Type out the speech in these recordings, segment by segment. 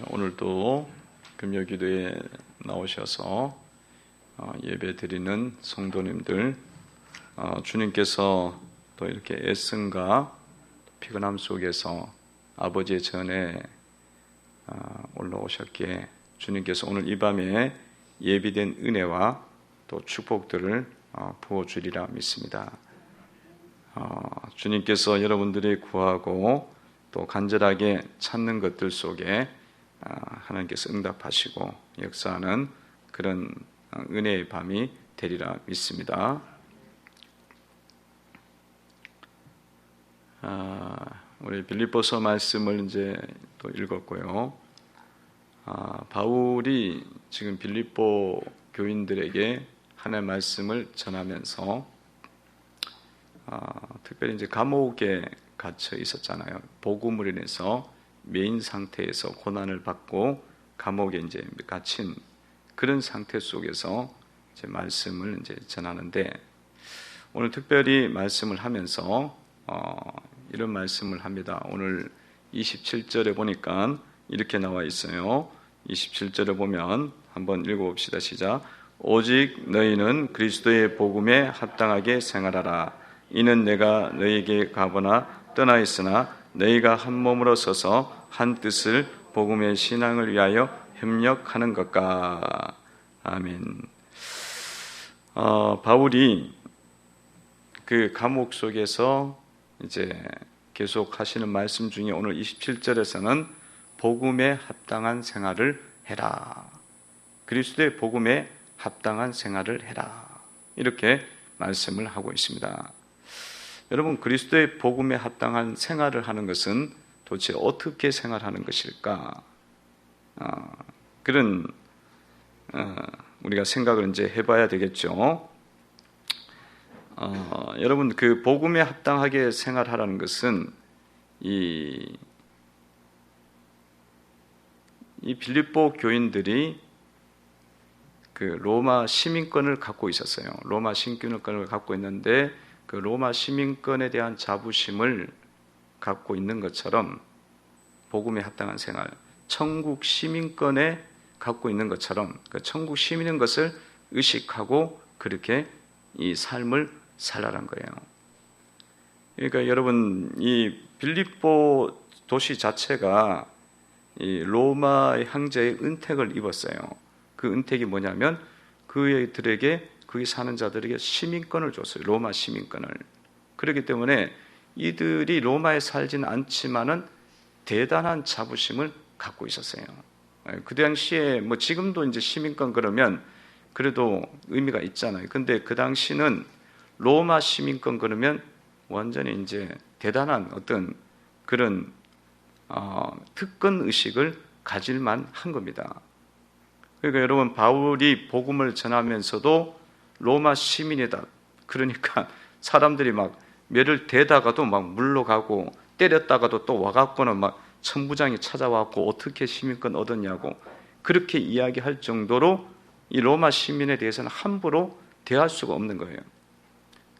오늘도 금요기도에 나오셔서 예배 드리는 성도님들, 주님께서 또 이렇게 애씀과 피곤함 속에서 아버지의 전에 올라오셨기에 주님께서 오늘 이 밤에 예비된 은혜와 또 축복들을 부어주리라 믿습니다. 주님께서 여러분들이 구하고 또 간절하게 찾는 것들 속에 하나님께서 응답하시고 역사하는 그런 은혜의 밤이 되리라 믿습니다. 우리 빌립보서 말씀을 이제 또 읽었고요. 바울이 지금 빌립보 교인들에게 하나님의 말씀을 전하면서 특별히 이제 감옥에 갇혀 있었잖아요. 복음으로 인해서 매인 상태에서 고난을 받고 감옥에 이제 갇힌 그런 상태 속에서 이제 말씀을 이제 전하는데, 오늘 특별히 말씀을 하면서 이런 말씀을 합니다. 오늘 27절에 보니까 이렇게 나와 있어요. 27절에 보면 한번 읽어봅시다. 시작. 오직 너희는 그리스도의 복음에 합당하게 생활하라. 이는 내가 너희에게 가보나 떠나 있으나 너희가 한 몸으로 서서 한 뜻을 복음의 신앙을 위하여 협력하는 것과. 아멘. 바울이 그 감옥 속에서 이제 계속 하시는 말씀 중에 오늘 27절에서는 복음에 합당한 생활을 해라. 그리스도의 복음에 합당한 생활을 해라. 이렇게 말씀을 하고 있습니다. 여러분, 그리스도의 복음에 합당한 생활을 하는 것은 도대체 어떻게 생활하는 것일까? 그런 우리가 생각을 이제 해봐야 되겠죠. 여러분, 그 복음에 합당하게 생활하라는 것은 이 빌립보 교인들이 그 로마 시민권을 갖고 있었어요. 로마 시민권을 갖고 있는데 그 로마 시민권에 대한 자부심을 갖고 있는 것처럼 복음에 합당한 생활, 천국 시민권에 갖고 있는 것처럼 그 천국 시민인 것을 의식하고 그렇게 이 삶을 살아란 거예요. 그러니까 여러분, 이 빌립보 도시 자체가 이 로마의 황제의 은택을 입었어요. 그 은택이 뭐냐면 그들에게 거기 사는 자들에게 시민권을 줬어요. 로마 시민권을. 그렇기 때문에 이들이 로마에 살지는 않지만은 대단한 자부심을 갖고 있었어요. 그 당시에 뭐 지금도 이제 시민권 그러면 그래도 의미가 있잖아요. 근데 그 당시는 로마 시민권 그러면 완전히 이제 대단한 어떤 그런 특권 의식을 가질만 한 겁니다. 그러니까 여러분, 바울이 복음을 전하면서도 로마 시민이다. 그러니까 사람들이 막 매를 대다가도 막 물러가고 때렸다가도 또 와갖고는 막 천부장이 찾아왔고 어떻게 시민권 얻었냐고 그렇게 이야기할 정도로 이 로마 시민에 대해서는 함부로 대할 수가 없는 거예요.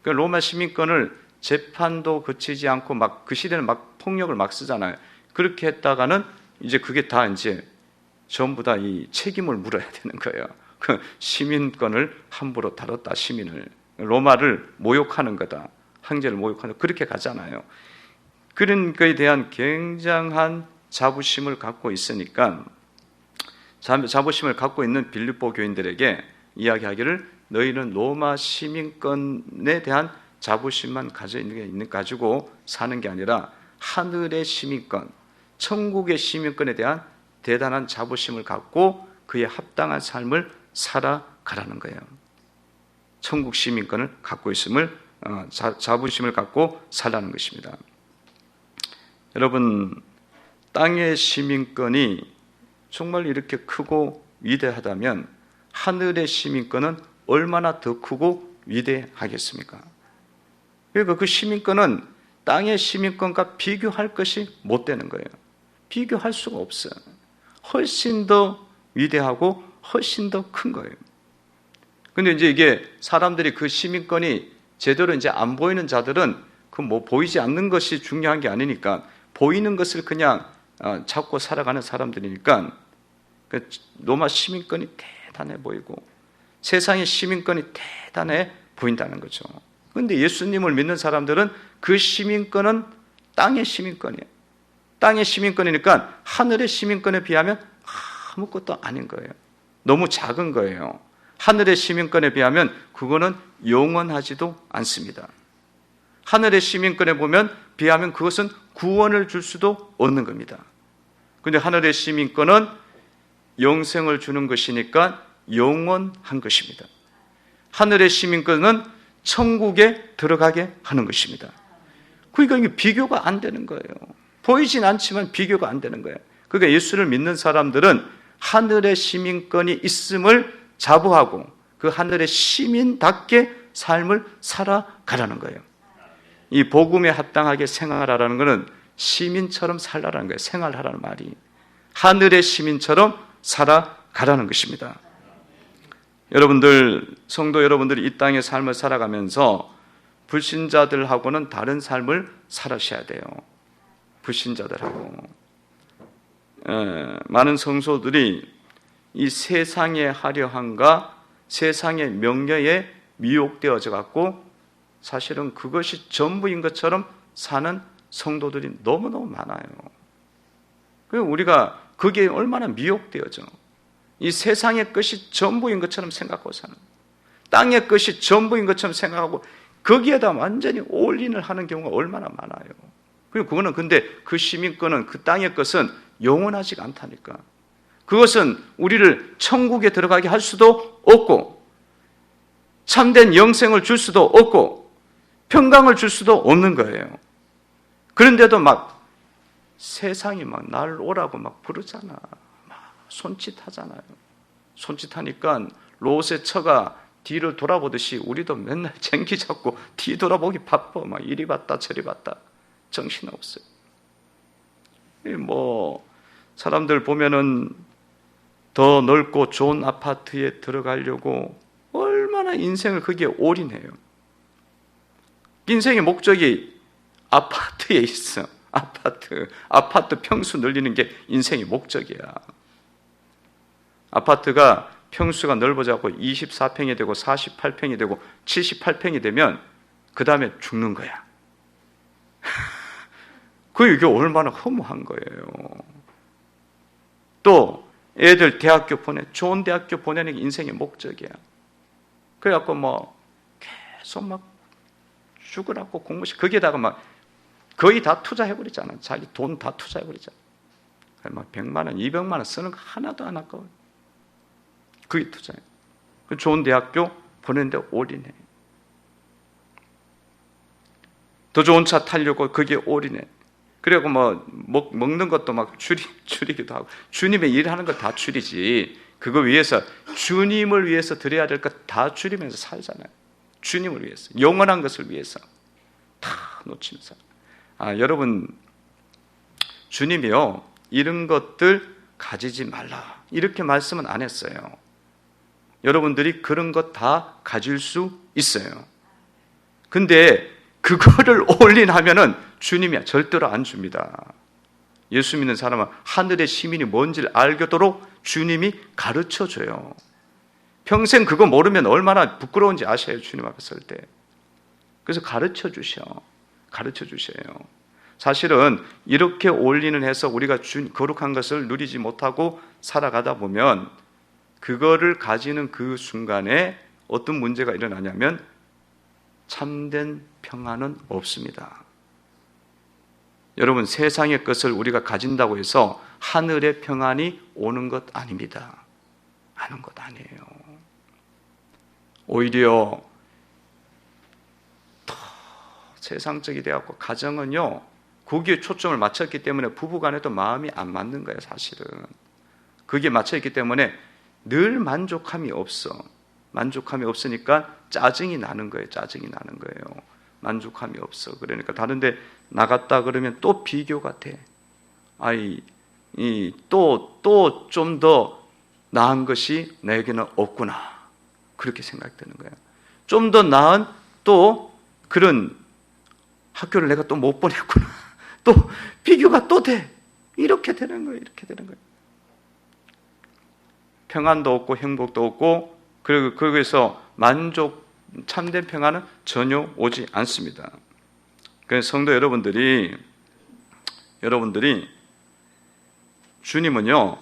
그 로마 시민권을 재판도 거치지 않고 막 그 시대는 막 폭력을 막 쓰잖아요. 그렇게 했다가는 이제 그게 다 이제 전부 다 이 책임을 물어야 되는 거예요. 그 시민권을 함부로 다뤘다. 시민을 로마를 모욕하는 거다. 황제를 모욕하는 그렇게 가잖아요. 그런 것에 대한 굉장한 자부심을 갖고 있으니까 자부심을 갖고 있는 빌립보 교인들에게 이야기하기를 너희는 로마 시민권에 대한 자부심만 가지고 사는 게 아니라 하늘의 시민권, 천국의 시민권에 대한 대단한 자부심을 갖고 그에 합당한 삶을 살아가라는 거예요. 천국 시민권을 갖고 있음을 자부심을 갖고 살라는 것입니다. 여러분, 땅의 시민권이 정말 이렇게 크고 위대하다면 하늘의 시민권은 얼마나 더 크고 위대하겠습니까? 그러니까 그 시민권은 땅의 시민권과 비교할 것이 못 되는 거예요. 비교할 수가 없어요. 훨씬 더 위대하고 훨씬 더 큰 거예요. 근데 이제 이게 사람들이 그 시민권이 제대로 이제 안 보이는 자들은 그 뭐 보이지 않는 것이 중요한 게 아니니까 보이는 것을 그냥 찾고 살아가는 사람들이니까 그 로마 시민권이 대단해 보이고 세상의 시민권이 대단해 보인다는 거죠. 그런데 예수님을 믿는 사람들은 그 시민권은 땅의 시민권이에요. 땅의 시민권이니까 하늘의 시민권에 비하면 아무것도 아닌 거예요. 너무 작은 거예요. 하늘의 시민권에 비하면 그거는 영원하지도 않습니다. 하늘의 시민권에 비하면 그것은 구원을 줄 수도 없는 겁니다. 그런데 하늘의 시민권은 영생을 주는 것이니까 영원한 것입니다. 하늘의 시민권은 천국에 들어가게 하는 것입니다. 그러니까 이게 비교가 안 되는 거예요. 보이진 않지만 비교가 안 되는 거예요. 그러니까 예수를 믿는 사람들은 하늘의 시민권이 있음을 자부하고 그 하늘의 시민답게 삶을 살아가라는 거예요. 이 복음에 합당하게 생활하라는 것은 시민처럼 살라라는 거예요. 생활하라는 말이. 하늘의 시민처럼 살아가라는 것입니다. 여러분들, 성도 여러분들이 이 땅의 삶을 살아가면서 불신자들하고는 다른 삶을 살아셔야 돼요. 불신자들하고. 많은 성도들이 이 세상의 화려함과 세상의 명예에 미혹되어져 갖고 사실은 그것이 전부인 것처럼 사는 성도들이 너무너무 많아요. 그리고 우리가 그게 얼마나 미혹되어져. 이 세상의 것이 전부인 것처럼 생각하고 사는, 땅의 것이 전부인 것처럼 생각하고 거기에다 완전히 올인을 하는 경우가 얼마나 많아요. 그리고 그거는 근데 그 시민권은 그 땅의 것은 영원하지가 않다니까. 그것은 우리를 천국에 들어가게 할 수도 없고 참된 영생을 줄 수도 없고 평강을 줄 수도 없는 거예요. 그런데도 막 세상이 막 날 오라고 막 부르잖아. 막 손짓하잖아요. 손짓하니까 롯의 처가 뒤를 돌아보듯이 우리도 맨날 쟁기 잡고 뒤 돌아보기 바빠. 막 이리 봤다 저리 봤다. 정신없어요. 뭐 사람들 보면은 더 넓고 좋은 아파트에 들어가려고 얼마나 인생을 거기에 올인해요. 인생의 목적이 아파트에 있어. 아파트 평수 늘리는 게 인생의 목적이야. 아파트가 평수가 넓어져서 24평이 되고 48평이 되고 78평이 되면 그 다음에 죽는 거야. 이게 얼마나 허무한 거예요. 또 애들 대학교 좋은 대학교 보내는 게 인생의 목적이야. 그래갖고 뭐 계속 막 죽으라고 공부시 거기에다가 막 거의 다 투자해버리잖아. 자기 돈 다 투자해버리잖아. 막 100만 원, 200만 원 쓰는 거 하나도 안 아까워. 그게 투자해. 좋은 대학교 보내는데 올인해. 더 좋은 차 타려고 거기에 올인해. 그리고 뭐 먹는 것도 막 줄이기도 하고 주님의 일하는 거 다 줄이지. 그거 위해서 주님을 위해서 드려야 될 것 다 줄이면서 살잖아요. 주님을 위해서, 영원한 것을 위해서 다 놓치면서. 여러분, 주님이요 이런 것들 가지지 말라 이렇게 말씀은 안 했어요. 여러분들이 그런 것 다 가질 수 있어요. 근데 그거를 올인하면은 주님이 절대로 안 줍니다. 예수 믿는 사람은 하늘의 시민이 뭔지를 알도록 주님이 가르쳐줘요. 평생 그거 모르면 얼마나 부끄러운지 아셔요. 주님 앞에 설 때. 그래서 가르쳐 주셔요. 사실은 이렇게 올인을 해서 우리가 거룩한 것을 누리지 못하고 살아가다 보면 그거를 가지는 그 순간에 어떤 문제가 일어나냐면 참된 평안은 없습니다. 여러분, 세상의 것을 우리가 가진다고 해서 하늘의 평안이 오는 것 아닙니다. 아는 것 아니에요. 오히려 더 세상적이 되었고 가정은요 거기에 초점을 맞췄기 때문에 부부간에도 마음이 안 맞는 거예요. 사실은 거기에 맞춰있기 때문에 늘 만족함이 없으니까 짜증이 나는 거예요. 만족함이 없어. 그러니까 다른데 나갔다 그러면 또 비교가 돼. 또 좀 더 나은 것이 내게는 없구나. 그렇게 생각되는 거예요. 좀 더 나은 또 그런 학교를 내가 또 못 보냈구나. 또 비교가 또 돼. 이렇게 되는 거예요. 이렇게 되는 거예요. 평안도 없고 행복도 없고, 그리고 거기서 만족, 참된 평안은 전혀 오지 않습니다. 그래서 성도 여러분들이 주님은요,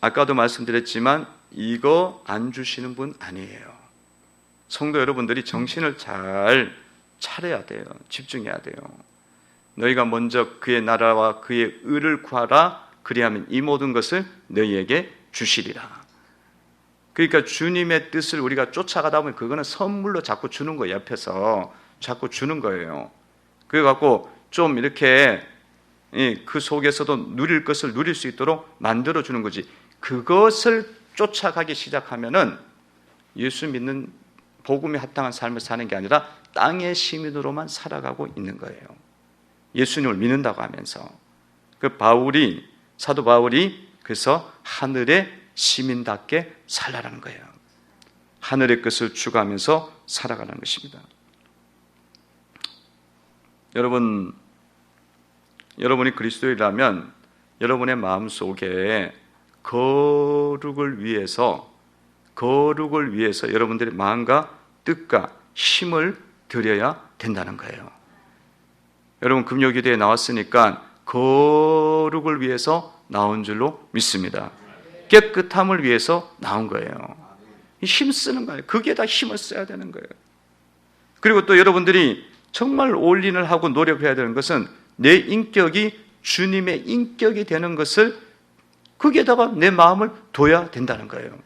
아까도 말씀드렸지만 이거 안 주시는 분 아니에요. 성도 여러분들이 정신을 잘 차려야 돼요. 집중해야 돼요. 너희가 먼저 그의 나라와 그의 의를 구하라. 그리하면 이 모든 것을 너희에게 주시리라. 그러니까 주님의 뜻을 우리가 쫓아가다 보면 그거는 선물로 자꾸 주는 거예요. 옆에서 자꾸 주는 거예요. 그래갖고 좀 이렇게 그 속에서도 누릴 것을 누릴 수 있도록 만들어 주는 거지. 그것을 쫓아가기 시작하면은 예수 믿는 복음에 합당한 삶을 사는 게 아니라 땅의 시민으로만 살아가고 있는 거예요. 예수님을 믿는다고 하면서. 그 사도 바울이 그래서 하늘의 시민답게 살아가는 거예요. 하늘의 것을 추구하면서 살아가는 것입니다. 여러분이 그리스도인이라면 여러분의 마음속에 거룩을 위해서 여러분들의 마음과 뜻과 힘을 들여야 된다는 거예요. 여러분 금요기도에 나왔으니까 거룩을 위해서 나온 줄로 믿습니다. 깨끗함을 위해서 나온 거예요. 힘쓰는 거예요. 거기에 다 힘을 써야 되는 거예요. 그리고 또 여러분들이 정말 올인을 하고 노력해야 되는 것은 내 인격이 주님의 인격이 되는 것을 거기에다가 내 마음을 둬야 된다는 거예요.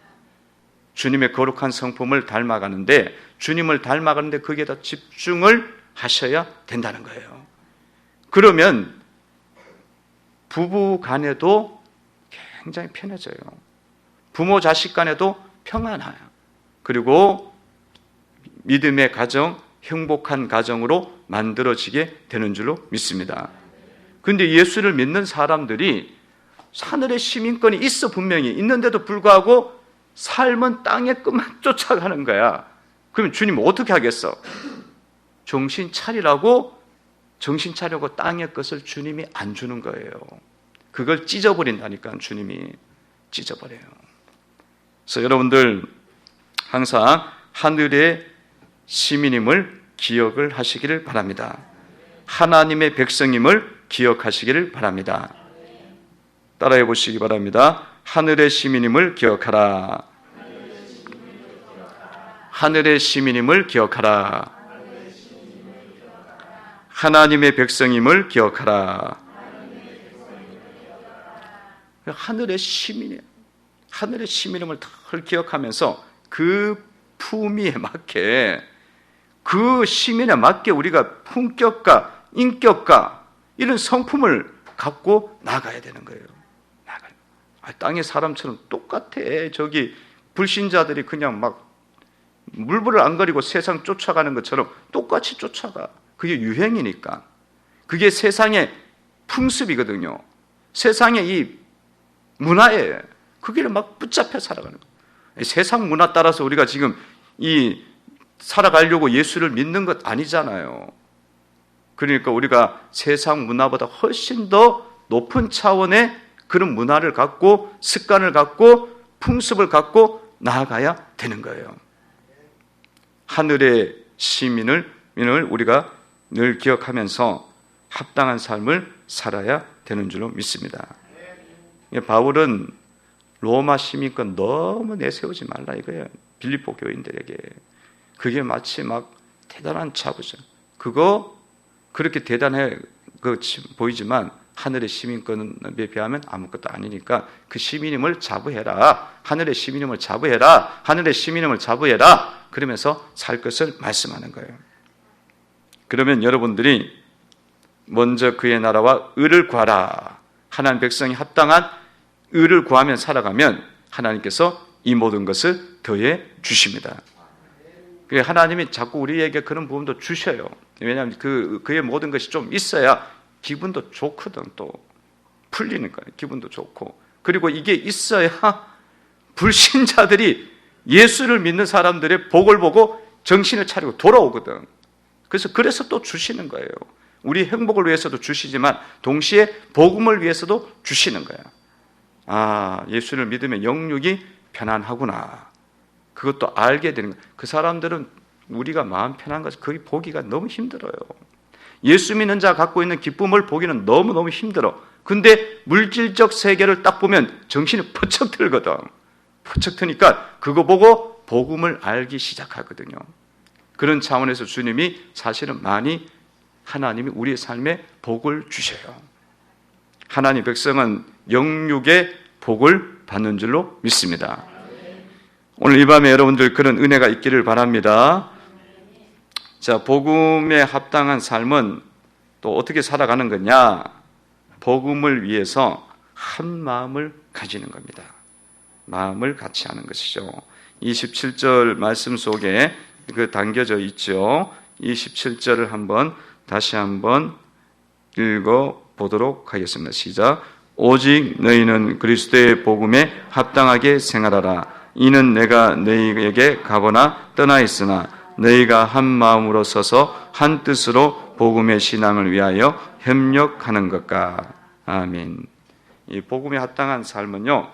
주님의 거룩한 성품을 닮아가는데, 주님을 닮아가는데 거기에다 집중을 하셔야 된다는 거예요. 그러면 부부 간에도 굉장히 편해져요. 부모 자식 간에도 평안해요. 그리고 믿음의 가정, 행복한 가정으로 만들어지게 되는 줄로 믿습니다. 그런데 예수를 믿는 사람들이 하늘의 시민권이 있어 분명히 있는데도 불구하고 삶은 땅의 끝만 쫓아가는 거야. 그러면 주님 어떻게 하겠어? 정신 차리라고 땅의 것을 주님이 안 주는 거예요. 그걸 찢어버린다니까. 주님이 찢어버려요. 그래서 여러분들 항상 하늘의 시민임을 기억을 하시기를 바랍니다. 하나님의 백성임을 기억하시기를 바랍니다. 따라해 보시기 바랍니다. 하늘의 시민임을 기억하라. 하늘의 시민임을 기억하라. 하나님의 백성임을 기억하라. 하늘의 시민이에요. 하늘의 시민임을 늘 기억하면서 그 품위에 맞게, 그 시민에 맞게 우리가 품격과 인격과 이런 성품을 갖고 나가야 되는 거예요. 땅의 사람처럼 똑같아. 저기 불신자들이 그냥 막 물불을 안 가리고 세상 쫓아가는 것처럼 똑같이 쫓아가. 그게 유행이니까. 그게 세상의 풍습이거든요. 세상의 이 문화에 그게 막 붙잡혀 살아가는 거예요. 세상 문화 따라서 우리가 지금 살아가려고 예수를 믿는 것 아니잖아요. 그러니까 우리가 세상 문화보다 훨씬 더 높은 차원의 그런 문화를 갖고 습관을 갖고 풍습을 갖고 나아가야 되는 거예요. 하늘의 시민을 우리가 늘 기억하면서 합당한 삶을 살아야 되는 줄로 믿습니다. 바울은 로마 시민권 너무 내세우지 말라 이거예요. 빌립보 교인들에게. 그게 마치 막 대단한 자부심. 그거 그렇게 대단해 보이지만 하늘의 시민권에 비하면 아무것도 아니니까 그 시민임을 자부해라. 하늘의 시민임을 자부해라. 하늘의 시민임을 자부해라. 그러면서 살 것을 말씀하는 거예요. 그러면 여러분들이 먼저 그의 나라와 의를 구하라. 하나님 백성이 합당한 의를 구하면 살아가면 하나님께서 이 모든 것을 더해 주십니다. 하나님이 자꾸 우리에게 그런 부분도 주셔요. 왜냐하면 그의 모든 것이 좀 있어야 기분도 좋거든. 또 풀리는 거예요. 기분도 좋고. 그리고 이게 있어야 불신자들이 예수를 믿는 사람들의 복을 보고 정신을 차리고 돌아오거든. 그래서 또 주시는 거예요. 우리 행복을 위해서도 주시지만 동시에 복음을 위해서도 주시는 거예요. 아, 예수를 믿으면 영육이 편안하구나. 그것도 알게 되는 거예요. 그 사람들은 우리가 마음 편한 것을 거기 보기가 너무 힘들어요. 예수 믿는 자가 갖고 있는 기쁨을 보기는 너무너무 힘들어. 근데 물질적 세계를 딱 보면 정신이 퍼쩍 들거든. 퍼쩍 트니까 그거 보고 복음을 알기 시작하거든요. 그런 차원에서 주님이 사실은 많이 하나님이 우리의 삶에 복을 주셔요. 하나님 백성은 영육의 복을 받는 줄로 믿습니다. 오늘 이 밤에 여러분들 그런 은혜가 있기를 바랍니다. 자, 복음에 합당한 삶은 또 어떻게 살아가는 거냐? 복음을 위해서 한 마음을 가지는 겁니다. 마음을 같이 하는 것이죠. 27절 말씀 속에 그 담겨져 있죠. 27절을 다시 한번 읽어보도록 하겠습니다. 시작. 오직 너희는 그리스도의 복음에 합당하게 생활하라. 이는 내가 너희에게 가거나 떠나 있으나 너희가 한 마음으로 서서 한 뜻으로 복음의 신앙을 위하여 협력하는 것과. 아멘. 이 복음에 합당한 삶은요,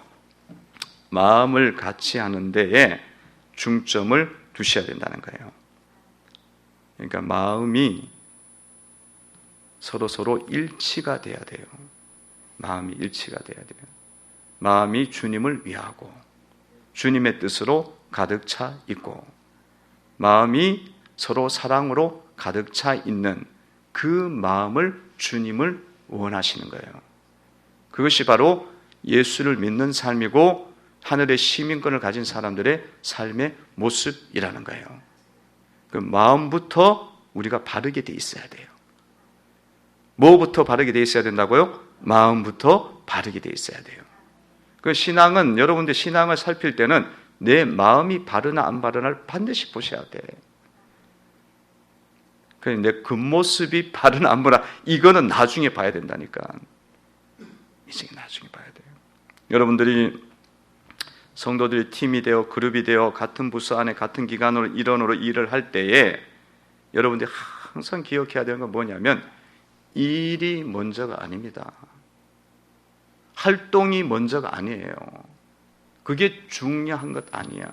마음을 같이 하는 데에 중점을 두셔야 된다는 거예요. 그러니까 마음이 서로 일치가 돼야 돼요. 마음이 일치가 돼야 돼요. 마음이 주님을 위하고 주님의 뜻으로 가득 차 있고 마음이 서로 사랑으로 가득 차 있는 그 마음을 주님을 원하시는 거예요. 그것이 바로 예수를 믿는 삶이고 하늘의 시민권을 가진 사람들의 삶의 모습이라는 거예요. 그 마음부터 우리가 바르게 돼 있어야 돼요. 뭐부터 바르게 돼 있어야 된다고요? 마음부터 바르게 돼 있어야 돼요. 그 신앙은, 여러분들 신앙을 살필 때는 내 마음이 바르나 안 바르나를 반드시 보셔야 돼. 내 겉모습이 바르나 안 바르나 이거는 나중에 봐야 된다니까. 이제 나중에 봐야 돼요. 여러분들이 성도들이 팀이 되어 그룹이 되어 같은 부서 안에 같은 기관으로 일원으로 일을 할 때에 여러분들이 항상 기억해야 되는 건 뭐냐면 일이 먼저가 아닙니다. 활동이 먼저가 아니에요. 그게 중요한 것 아니야.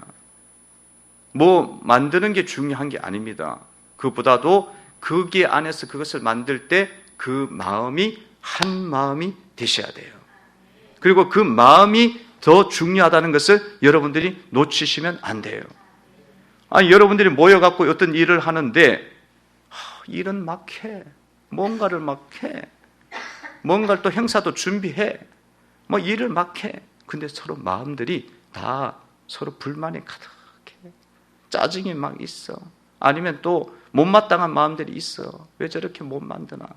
뭐 만드는 게 중요한 게 아닙니다. 그보다도 거기 안에서 그것을 만들 때 그 마음이 한 마음이 되셔야 돼요. 그리고 그 마음이 더 중요하다는 것을 여러분들이 놓치시면 안 돼요. 아니, 여러분들이 모여갖고 어떤 일을 하는데 일은 막 해. 뭔가를 막 해. 뭔가를 또 행사도 준비해. 뭐 일을 막 해. 근데 서로 마음들이 다 서로 불만이 가득해. 짜증이 막 있어. 아니면 또 못마땅한 마음들이 있어. 왜 저렇게 못 만드나.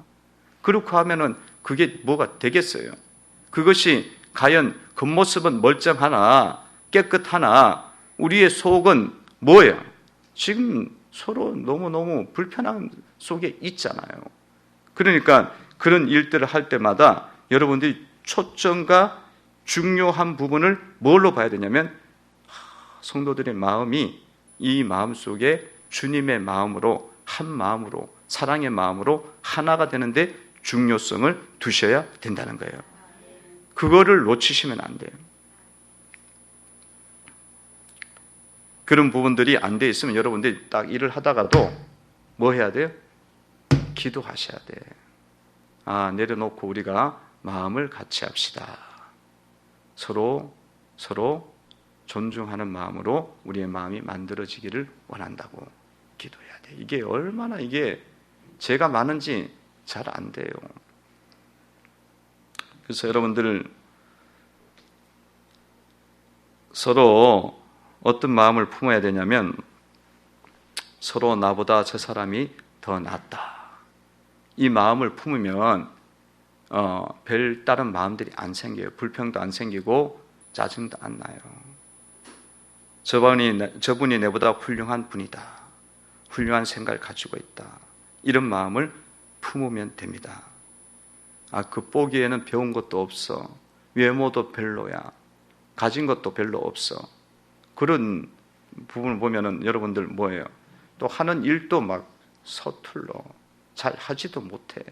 그렇게 하면은 그게 뭐가 되겠어요? 그것이 과연 겉모습은 멀쩡하나 깨끗하나 우리의 속은 뭐예요? 지금 서로 너무너무 불편한 속에 있잖아요. 그러니까 그런 일들을 할 때마다 여러분들이 초점과 중요한 부분을 뭘로 봐야 되냐면 성도들의 마음이 이 마음 속에 주님의 마음으로 한 마음으로 사랑의 마음으로 하나가 되는데 중요성을 두셔야 된다는 거예요. 그거를 놓치시면 안 돼요. 그런 부분들이 안 돼 있으면 여러분들이 딱 일을 하다가도 뭐 해야 돼요? 기도하셔야 돼. 아, 내려놓고 우리가 마음을 같이 합시다. 서로 존중하는 마음으로 우리의 마음이 만들어지기를 원한다고 기도해야 돼. 이게 얼마나 이게 죄가 많은지 잘 안 돼요. 그래서 여러분들 서로 어떤 마음을 품어야 되냐면 서로 나보다 저 사람이 더 낫다. 이 마음을 품으면 별 다른 마음들이 안 생겨요. 불평도 안 생기고 짜증도 안 나요. 저분이 내보다 훌륭한 분이다. 훌륭한 생각을 가지고 있다. 이런 마음을 품으면 됩니다. 그 보기에는 배운 것도 없어. 외모도 별로야. 가진 것도 별로 없어. 그런 부분을 보면은 여러분들 뭐예요? 또 하는 일도 막 서툴러. 잘 하지도 못해.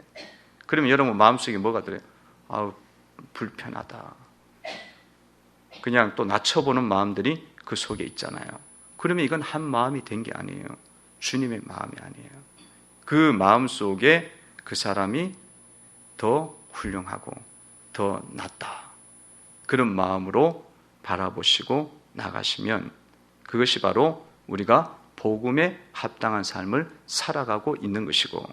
그러면 여러분 마음속에 뭐가 들어요? 아우, 불편하다. 그냥 또 낮춰보는 마음들이 그 속에 있잖아요. 그러면 이건 한 마음이 된 게 아니에요. 주님의 마음이 아니에요. 그 마음 속에 그 사람이 더 훌륭하고 더 낫다. 그런 마음으로 바라보시고 나가시면 그것이 바로 우리가 복음에 합당한 삶을 살아가고 있는 것이고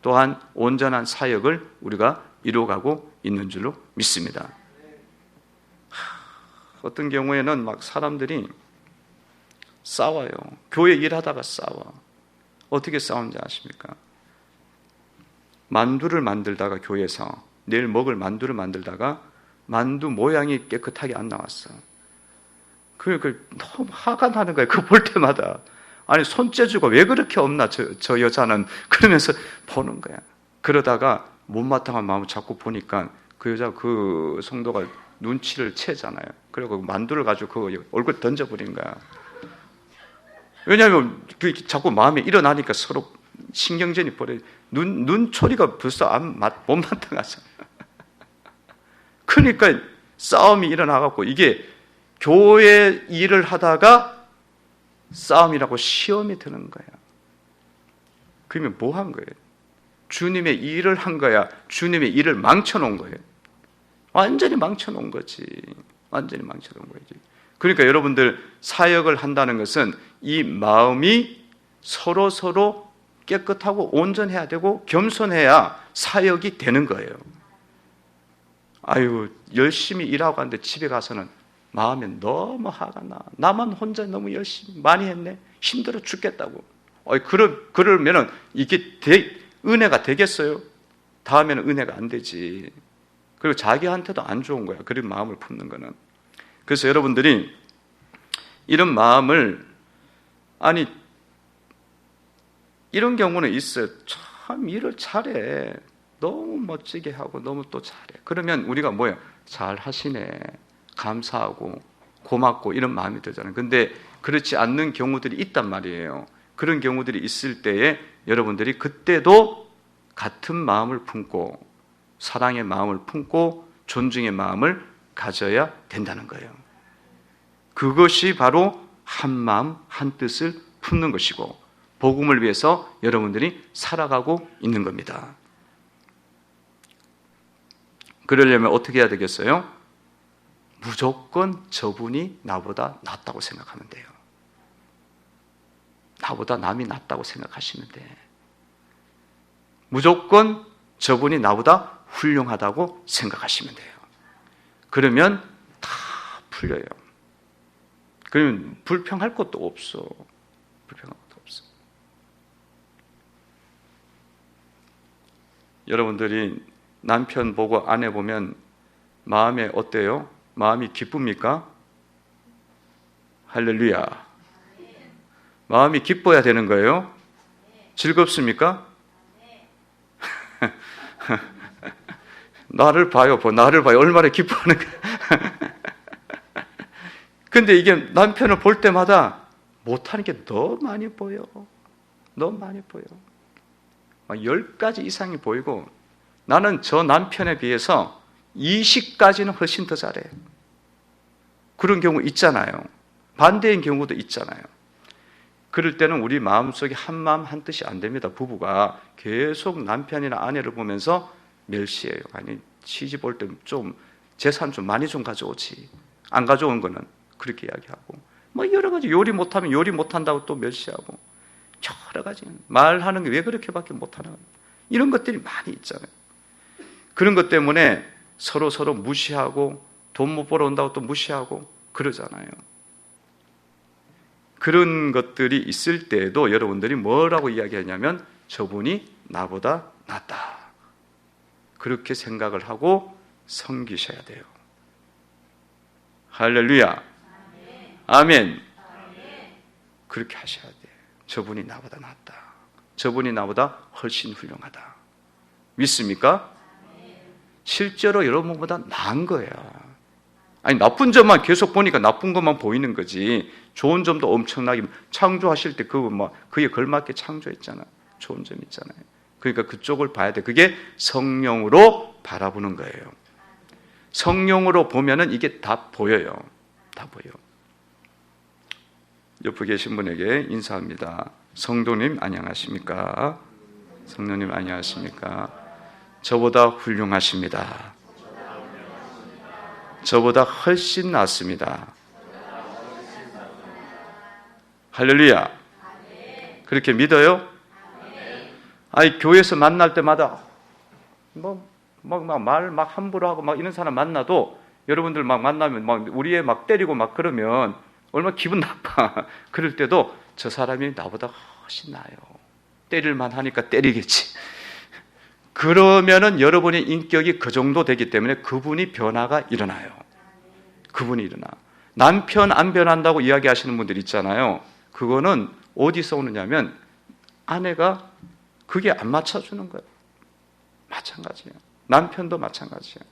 또한 온전한 사역을 우리가 이루어가고 있는 줄로 믿습니다. 어떤 경우에는 막 사람들이 싸워요. 교회 일하다가 싸워. 어떻게 싸운지 아십니까? 만두를 만들다가 교회에서 내일 먹을 만두를 만들다가 만두 모양이 깨끗하게 안 나왔어. 그 너무 화가 나는 거예요. 그거 볼 때마다. 아니 손재주가 왜 그렇게 없나 저 여자는. 그러면서 보는 거야. 그러다가 못마땅한 마음을 자꾸 보니까 그 여자 그 성도가 눈치를 채잖아요. 그리고 만두를 가지고 그 얼굴 던져버린 거야. 왜냐하면 자꾸 마음에 일어나니까 서로 신경전이 벌어요. 눈초리가 벌써 못마땅하잖아. 그러니까 싸움이 일어나갖고 이게 교회 일을 하다가 싸움이라고 시험이 드는 거야. 그러면 뭐 한 거예요? 주님의 일을 한 거야? 주님의 일을 망쳐놓은 거예요? 완전히 망쳐놓은 거지. 완전히 망쳐놓은 거지. 그러니까 여러분들 사역을 한다는 것은 이 마음이 서로 깨끗하고 온전해야 되고 겸손해야 사역이 되는 거예요. 아유, 열심히 일하고 하는데 집에 가서는 마음에 너무 화가 나. 나만 혼자 너무 열심히 많이 했네. 힘들어 죽겠다고. 그러면은 이게 은혜가 되겠어요? 다음에는 은혜가 안 되지. 그리고 자기한테도 안 좋은 거야. 그런 마음을 품는 거는. 그래서 여러분들이 이런 마음을 이런 경우는 있어요. 참 일을 잘해. 너무 멋지게 하고 너무 또 잘해. 그러면 우리가 뭐예요? 잘 하시네. 감사하고 고맙고 이런 마음이 들잖아요. 근데 그렇지 않는 경우들이 있단 말이에요. 그런 경우들이 있을 때에 여러분들이 그때도 같은 마음을 품고 사랑의 마음을 품고 존중의 마음을 가져야 된다는 거예요. 그것이 바로 한 마음 한 뜻을 품는 것이고 복음을 위해서 여러분들이 살아가고 있는 겁니다. 그러려면 어떻게 해야 되겠어요? 무조건 저분이 나보다 낫다고 생각하면 돼요. 나보다 남이 낫다고 생각하시면 돼. 무조건 저분이 나보다 훌륭하다고 생각하시면 돼요. 그러면 다 풀려요. 그러면 불평할 것도 없어. 불평할 것도 없어. 여러분들이 남편 보고 아내 보면 마음에 어때요? 마음이 기쁩니까? 할렐루야. 마음이 기뻐야 되는 거예요? 즐겁습니까? 나를 봐요. 얼마나 기뻐하는가. 근데 이게 남편을 볼 때마다 못하는 게 너무 많이 보여. 너무 많이 보여. 10가지 이상이 보이고 나는 저 남편에 비해서 20가지는 훨씬 더 잘해. 그런 경우 있잖아요. 반대인 경우도 있잖아요. 그럴 때는 우리 마음속에 한 마음 한 뜻이 안 됩니다. 부부가 계속 남편이나 아내를 보면서 멸시해요. 아니 시집 올 때 좀 재산 좀 많이 좀 가져오지. 안 가져온 거는 그렇게 이야기하고 여러 가지 요리 못하면 요리 못한다고 또 멸시하고 여러 가지 말하는 게 왜 그렇게밖에 못하나 이런 것들이 많이 있잖아요. 그런 것 때문에 서로 무시하고 돈 못 벌어온다고 또 무시하고 그러잖아요. 그런 것들이 있을 때에도 여러분들이 뭐라고 이야기하냐면 저분이 나보다 낫다. 그렇게 생각을 하고 섬기셔야 돼요. 할렐루야. 아멘. 그렇게 하셔야 돼요. 저분이 나보다 낫다. 저분이 나보다 훨씬 훌륭하다. 믿습니까? 실제로 여러분보다 나은 거야. 아니 나쁜 점만 계속 보니까 나쁜 것만 보이는 거지. 좋은 점도 엄청나게 창조하실 때 그거 그에 걸맞게 창조했잖아. 좋은 점 있잖아요. 그러니까 그쪽을 봐야 돼. 그게 성령으로 바라보는 거예요. 성령으로 보면은 이게 다 보여요. 다 보여. 옆에 계신 분에게 인사합니다. 성도님 안녕하십니까? 성도님 안녕하십니까? 저보다 훌륭하십니다. 저보다 훨씬 낫습니다. 할렐루야. 그렇게 믿어요? 아니, 교회에서 만날 때마다 말 함부로 하고 막 이런 사람 만나도 여러분들 막 만나면 막 우리 애 막 때리고 막 그러면 얼마나 기분 나빠. 그럴 때도 저 사람이 나보다 훨씬 나아요. 때릴만 하니까 때리겠지. 그러면은 여러분의 인격이 그 정도 되기 때문에 그분이 변화가 일어나요. 그분이 일어나. 남편 안 변한다고 이야기하시는 분들 있잖아요. 그거는 어디서 오느냐면 아내가 그게 안 맞춰주는 거예요. 마찬가지예요. 남편도 마찬가지예요.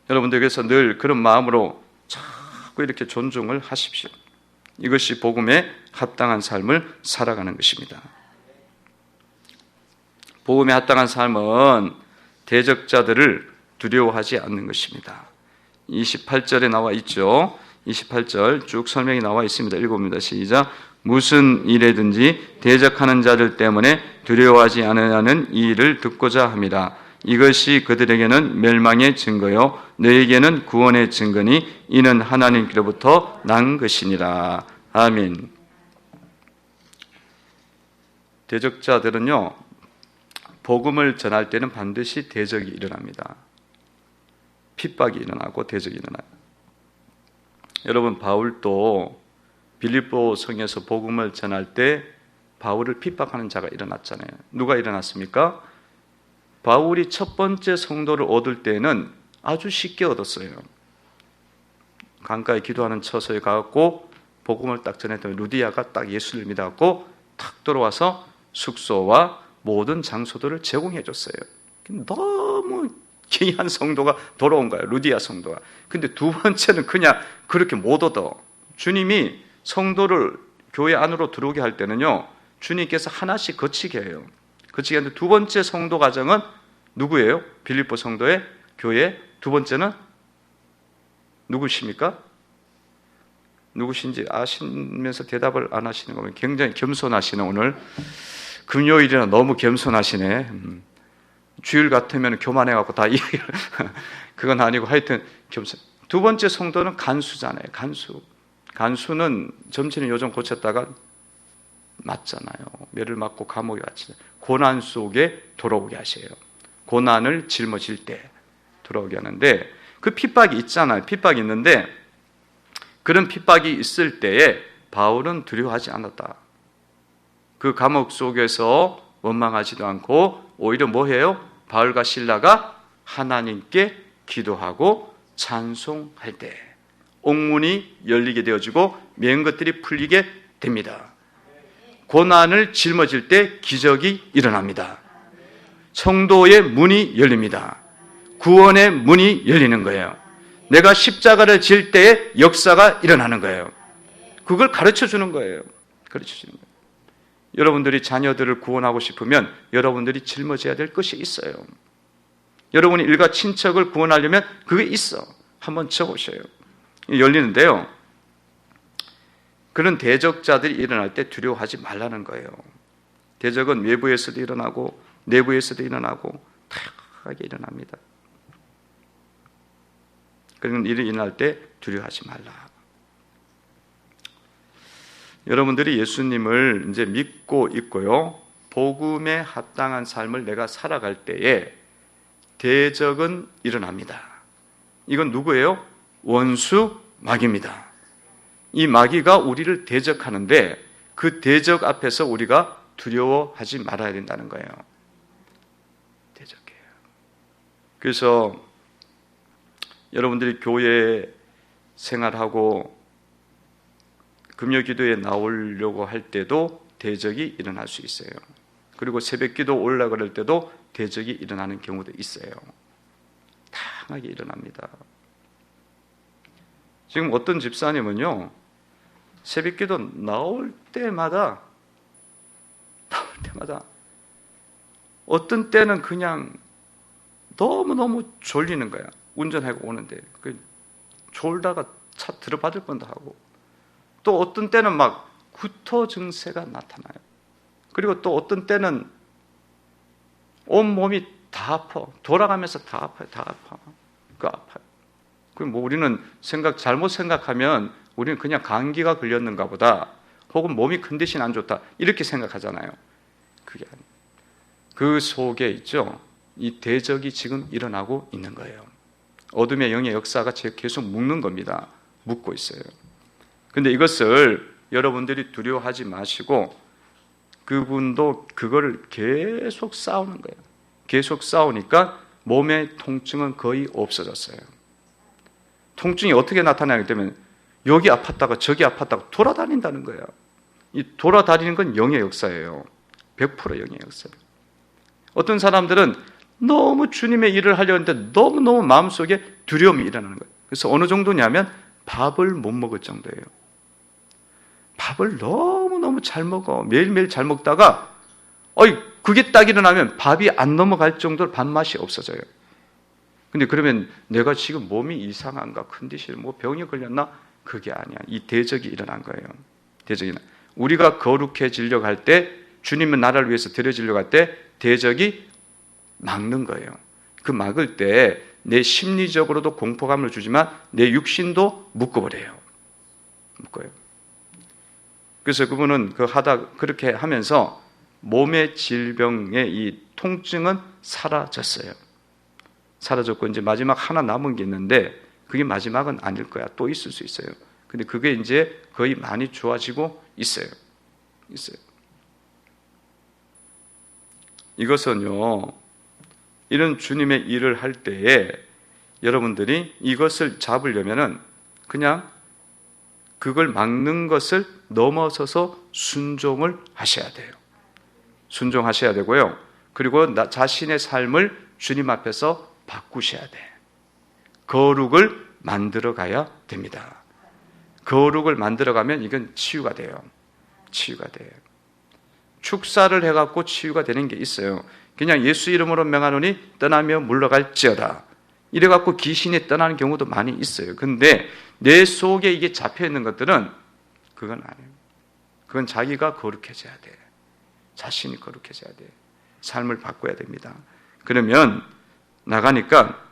여러분들께서 늘 그런 마음으로 자꾸 이렇게 존중을 하십시오. 이것이 복음에 합당한 삶을 살아가는 것입니다. 복음에 합당한 삶은 대적자들을 두려워하지 않는 것입니다. 28절에 나와 있죠. 28절 쭉 설명이 나와 있습니다. 읽어봅니다. 시작. 무슨 일에든지 대적하는 자들 때문에 두려워하지 않으냐는 이 일을 듣고자 합니다. 이것이 그들에게는 멸망의 증거요 너에게는 구원의 증거니 이는 하나님께로부터 난 것이니라. 아멘. 대적자들은요, 복음을 전할 때는 반드시 대적이 일어납니다. 핍박이 일어나고 대적이 일어나요. 여러분, 바울도 빌립보 성에서 복음을 전할 때 바울을 핍박하는 자가 일어났잖아요. 누가 일어났습니까? 바울이 첫 번째 성도를 얻을 때는 아주 쉽게 얻었어요. 강가에 기도하는 처소에 가고 복음을 딱 전했더니 루디아가 딱 예수를 믿었고 탁 들어와서 숙소와 모든 장소들을 제공해 줬어요. 너무 귀한 성도가 돌아온 거예요. 루디아 성도가. 근데 두 번째는 그냥 그렇게 못 얻어. 주님이 성도를 교회 안으로 들어오게 할 때는요, 주님께서 하나씩 거치게 해요. 거치게 하는데 두 번째 성도 가정은 누구예요? 빌립보 성도의 교회. 두 번째는 누구십니까? 누구신지 아시면서 대답을 안 하시는 거면 굉장히 겸손하시네. 오늘 금요일이나 너무 겸손하시네. 주일 같으면 교만해갖고 다 그건 아니고 하여튼 겸손. 두 번째 성도는 간수잖아요. 간수는 점치는 요즘 고쳤다가 맞잖아요. 매를 맞고 감옥에 갇히죠. 고난 속에 돌아오게 하셔요. 고난을 짊어질 때 돌아오게 하는데 그 핍박이 있잖아요. 핍박이 있는데 그런 핍박이 있을 때에 바울은 두려워하지 않았다. 그 감옥 속에서 원망하지도 않고 오히려 뭐해요? 바울과 실라가 하나님께 기도하고 찬송할 때 옥문이 열리게 되어지고 맨 것들이 풀리게 됩니다. 고난을 짊어질 때 기적이 일어납니다. 성도의 문이 열립니다. 구원의 문이 열리는 거예요. 내가 십자가를 질 때에 역사가 일어나는 거예요. 그걸 가르쳐 주는 거예요. 가르쳐 주는 거예요. 여러분들이 자녀들을 구원하고 싶으면 여러분들이 짊어져야 될 것이 있어요. 여러분이 일가 친척을 구원하려면 그게 있어. 한번 적으셔요. 열리는데요. 그런 대적자들이 일어날 때 두려워하지 말라는 거예요. 대적은 외부에서도 일어나고 내부에서도 일어나고 다양하게 일어납니다. 그런 일이 일어날 때 두려워하지 말라. 여러분들이 예수님을 이제 믿고 있고요. 복음에 합당한 삶을 내가 살아갈 때에 대적은 일어납니다. 이건 누구예요? 원수 마귀입니다. 이 마귀가 우리를 대적하는데 그 대적 앞에서 우리가 두려워하지 말아야 된다는 거예요. 대적해요. 그래서 여러분들이 교회 생활하고 금요기도에 나오려고 할 때도 대적이 일어날 수 있어요. 그리고 새벽기도 올라 그럴 때도 대적이 일어나는 경우도 있어요. 다양하게 일어납니다. 지금 어떤 집사님은요, 새벽기도 나올 때마다 어떤 때는 그냥 너무너무 졸리는 거야. 운전하고 오는데 졸다가 차 들어받을 뻔도 하고, 또 어떤 때는 막 구토 증세가 나타나요. 그리고 또 어떤 때는 온 몸이 다 아파. 돌아가면서 다 아파요. 다 아파. 아파요. 뭐 우리는 잘못 생각하면 우리는 그냥 감기가 걸렸는가 보다, 혹은 몸이 컨디션 안 좋다, 이렇게 생각하잖아요. 그게 아니에요. 그 속에 있죠, 이 대적이 지금 일어나고 있는 거예요. 어둠의 영의 역사가 계속 묶는 겁니다. 묶고 있어요. 근데 이것을 여러분들이 두려워하지 마시고, 그분도 그거를 계속 싸우는 거예요. 계속 싸우니까 몸의 통증은 거의 없어졌어요. 통증이 어떻게 나타나기 때문에 여기 아팠다가 저기 아팠다가 돌아다닌다는 거예요. 이 돌아다니는 건 영의 역사예요. 100% 영의 역사예요. 어떤 사람들은 너무 주님의 일을 하려는데 너무너무 마음속에 두려움이 일어나는 거예요. 그래서 어느 정도냐면 밥을 못 먹을 정도예요. 밥을 너무너무 잘 먹어. 매일매일 잘 먹다가 그게 딱 일어나면 밥이 안 넘어갈 정도로 밥맛이 없어져요. 근데 그러면 내가 지금 몸이 이상한가, 컨디션, 병이 걸렸나? 그게 아니야. 이 대적이 일어난 거예요. 대적이 우리가 거룩해지려고 할 때, 주님의 나라를 위해서 드려지려고 할 때 대적이 막는 거예요. 그 막을 때 내 심리적으로도 공포감을 주지만 내 육신도 묶어버려요. 묶어요. 그래서 그분은 그렇게 하면서 몸의 질병의 이 통증은 사라졌어요. 사라졌고 이제 마지막 하나 남은 게 있는데, 그게 마지막은 아닐 거야. 또 있을 수 있어요. 근데 그게 이제 거의 많이 좋아지고 있어요. 이것은요, 이런 주님의 일을 할 때에 여러분들이 이것을 잡으려면은 그냥 그걸 막는 것을 넘어서서 순종을 하셔야 돼요. 순종하셔야 되고요. 그리고 자신의 삶을 주님 앞에서 바꾸셔야 돼. 거룩을 만들어 가야 됩니다. 거룩을 만들어 가면 이건 치유가 돼요. 치유가 돼요. 축사를 해갖고 치유가 되는 게 있어요. 그냥 예수 이름으로 명하노니 떠나며 물러갈지어다, 이래갖고 귀신이 떠나는 경우도 많이 있어요. 근데 내 속에 이게 잡혀있는 것들은 그건 아니에요. 그건 자기가 거룩해져야 돼. 자신이 거룩해져야 돼. 삶을 바꿔야 됩니다. 그러면 나가니까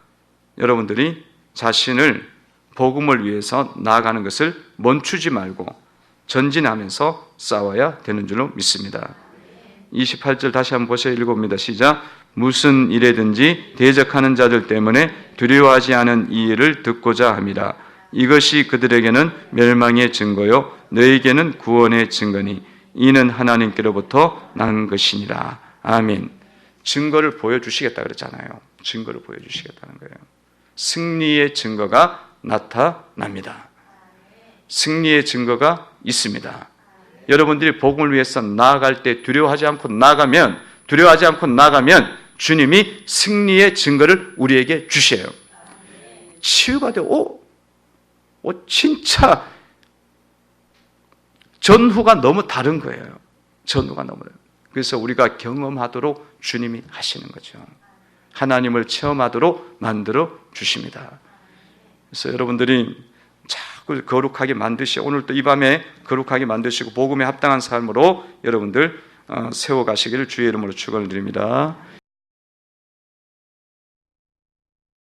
여러분들이 자신을 복음을 위해서 나아가는 것을 멈추지 말고 전진하면서 싸워야 되는 줄로 믿습니다. 28절 다시 한번 보셔 읽어봅니다. 시작. 무슨 일에든지 대적하는 자들 때문에 두려워하지 않은 이 일을 듣고자 함이라. 이것이 그들에게는 멸망의 증거요 너에게는 구원의 증거니 이는 하나님께로부터 난 것이니라. 아멘. 증거를 보여주시겠다 그랬잖아요. 증거를 보여주시겠다는 거예요. 승리의 증거가 나타납니다. 승리의 증거가 있습니다. 여러분들이 복음을 위해서 나아갈 때 두려워하지 않고 나가면 주님이 승리의 증거를 우리에게 주셔요. 치유받아. 진짜 전후가 너무 다른 거예요. 전후가 너무. 그래서 우리가 경험하도록 주님이 하시는 거죠. 하나님을 체험하도록 만들어 주십니다. 그래서 여러분들이 자꾸 거룩하게 오늘 또 이 밤에 거룩하게 만드시고 복음에 합당한 삶으로 여러분들 세워가시기를 주의 이름으로 축원을 드립니다.